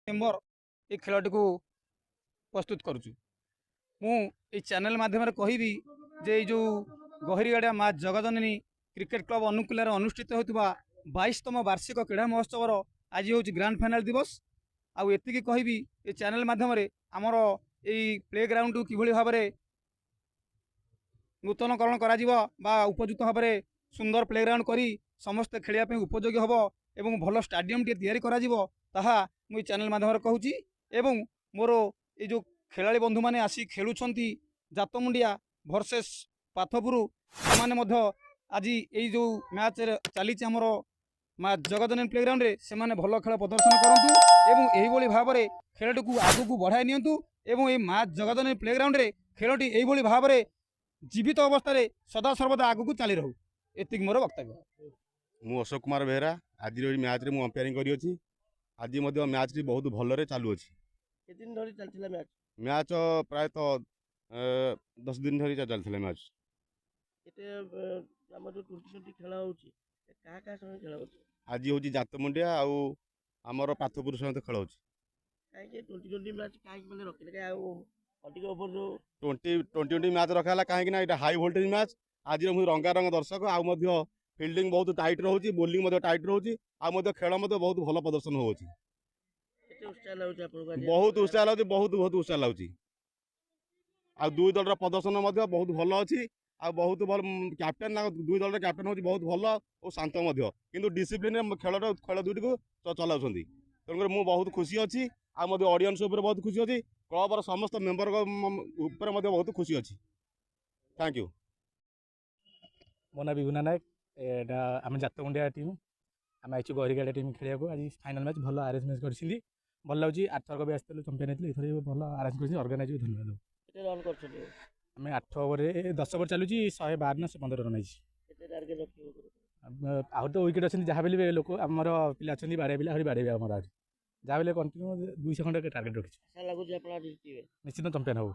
Member ये खेलटी को प्रस्तुत करुचु मु चैनल माध्यम कहबी जे जो गहिरीगाड़िया माँ जगजननी क्रिकेट क्लब अनुकूल अनुष्ठित होता 22तम वार्षिक क्रीड़ा महोत्सव आज हूँ ग्रांड फाइनाल दिवस आउ एतिकी कहबी ये चैनल माध्यम आमर यही प्ले ग्राउंड किभली भाव में नूतनकरण करा उपयुक्त भाव में सुंदर प्ले ग्राउंड करी समस्ते खेलने उपयोगी हम एवं भल स्टाडियम टे तैयारी करा मुझे चैनल माध्यम कहूँ एवं मोर ये जो खेलाड़ी बंधु मैंने आसी खेलुंट जातमुंडिया भर्सेस पाथपुर से आज ये जो मैच चली आमर माँ जगजननी प्ले ग्राउंड से भल खेल प्रदर्शन करूँ एवं भाव में खेल को आग को बढ़ाई नियंतु एवं ये माँ जगजननी प्ले ग्राउंड खेलटी यही भाव में जीवित अवस्था सदा सर्वदा आग को चली रहू एतिक मोर वक्तव्य। मु अशोक कुमार बेहरा आज मैच रे अंपायरिंग करी आज मैच टी बहुत भल चलू दिन धरी चलथिला मैच प्रायतः 10 दिन धरी चलथिला मैच एते हम जो 2020 खेला होची का का संग खेला होची आज होची जातमुंडिया आउ हमर पाथपुर सहित खेल होची काहे के 2020 मैच काहे माने रखिले का अधिक ओवर जो 2020 मैच रखाला काहे ना हाई वोल्टेज मैच आज मु रंगारंग दर्शक आउ फिल्डिंग बहुत टाइट रोची बोलिंग टाइट रोची आउ खेल बहुत भल प्रदर्शन होची बहुत उत्साह लगे बहुत उत्साह लगे आ दुई दल प्रदर्शन बहुत भल अच्छी आ बहुत भल कैप्टेन दुई दल कैप्टेन हूँ बहुत भल और शांत किंतु डिसिप्लिन खेल दुईटी को चलाऊँ तेणुक मुझे बहुत खुशी अच्छी ऑडियंस बहुत खुशी अच्छी क्लबर समस्त मेम्बर बहुत खुशी अच्छी थैंक यू। मो ना विभुना नायक आम जातमुंडिया टीम आम आई गहिरीगाड़िया टीम खेल आज फाइनाल मैच भल आरेंजमेंट कर भल लगे 8 थरक भी आसते चंपियन होते भल आरेंज कर ऑर्गेनाइज धन्यवाद आम 8 ओवर 10 ओवर चलुची 112 ना 115 रन आई आहरी तो विकेट अच्छी जहाँ भी लोक आमर पिला अच्छा बाड़े पिला आहरी बाड़े आमर जहाँ भी कंटिन्यू 200 खंड टार्गेट रखी निश्चित चंपियन हो।